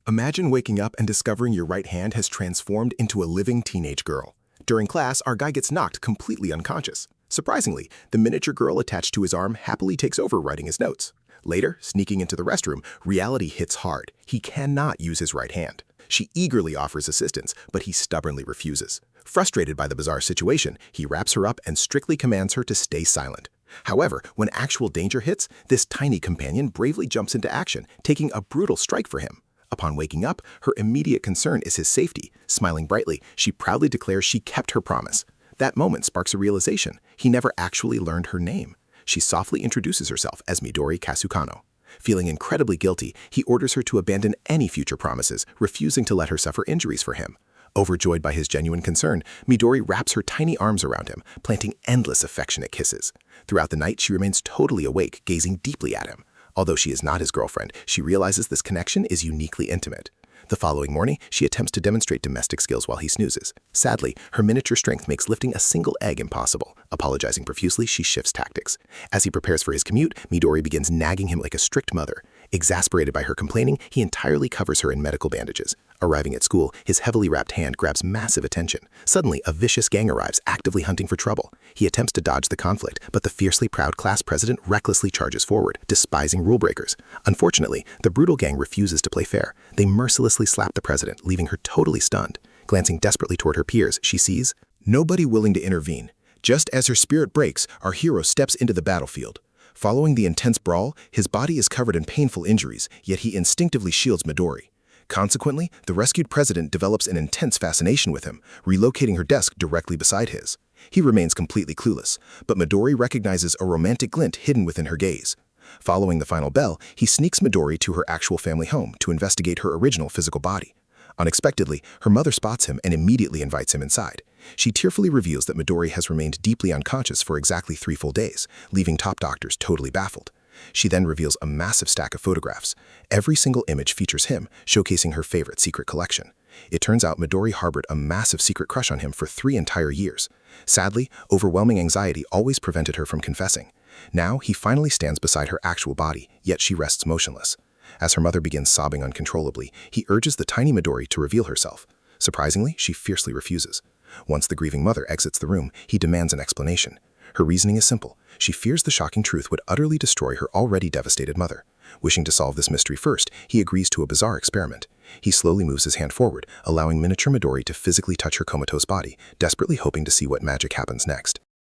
Imagine waking up and discovering your right hand has transformed into a living teenage girl. During class, our guy gets knocked completely unconscious. Surprisingly, the miniature girl attached to his arm happily takes over writing his notes. Later, sneaking into the restroom, reality hits hard. He cannot use his right hand. She eagerly offers assistance, but he stubbornly refuses. Frustrated by the bizarre situation, he wraps her up and strictly commands her to stay silent. However, when actual danger hits, this tiny companion bravely jumps into action, taking a brutal strike for him. Upon waking up, her immediate concern is his safety. Smiling brightly, she proudly declares she kept her promise. That moment sparks a realization. He never actually learned her name. She softly introduces herself as Midori Kasukano. Feeling incredibly guilty, he orders her to abandon any future promises, refusing to let her suffer injuries for him. Overjoyed by his genuine concern, Midori wraps her tiny arms around him, planting endless affectionate kisses. Throughout the night, she remains totally awake, gazing deeply at him. Although she is not his girlfriend, she realizes this connection is uniquely intimate. The following morning, she attempts to demonstrate domestic skills while he snoozes. Sadly, her miniature strength makes lifting a single egg impossible. Apologizing profusely, she shifts tactics. As he prepares for his commute, Midori begins nagging him like a strict mother. Exasperated by her complaining, he entirely covers her in medical bandages. Arriving at school, his heavily wrapped hand grabs massive attention. Suddenly, a vicious gang arrives, actively hunting for trouble. He attempts to dodge the conflict, but the fiercely proud class president recklessly charges forward, despising rule breakers. Unfortunately, the brutal gang refuses to play fair. They mercilessly slap the president, leaving her totally stunned. Glancing desperately toward her peers, she sees nobody willing to intervene. Just as her spirit breaks, our hero steps into the battlefield. Following the intense brawl, his body is covered in painful injuries, yet he instinctively shields Midori. Consequently, the rescued president develops an intense fascination with him, relocating her desk directly beside his. He remains completely clueless, but Midori recognizes a romantic glint hidden within her gaze. Following the final bell, he sneaks Midori to her actual family home to investigate her original physical body. Unexpectedly, her mother spots him and immediately invites him inside. She tearfully reveals that Midori has remained deeply unconscious for exactly 3 full days, leaving top doctors totally baffled. She then reveals a massive stack of photographs. Every single image features him, showcasing her favorite secret collection. It turns out Midori harbored a massive secret crush on him for 3 entire years. Sadly, overwhelming anxiety always prevented her from confessing. Now, he finally stands beside her actual body, yet she rests motionless. As her mother begins sobbing uncontrollably, he urges the tiny Midori to reveal herself. Surprisingly, she fiercely refuses. Once the grieving mother exits the room, he demands an explanation. Her reasoning is simple. She fears the shocking truth would utterly destroy her already devastated mother. Wishing to solve this mystery first, he agrees to a bizarre experiment. He slowly moves his hand forward, allowing miniature Midori to physically touch her comatose body, desperately hoping to see what magic happens next.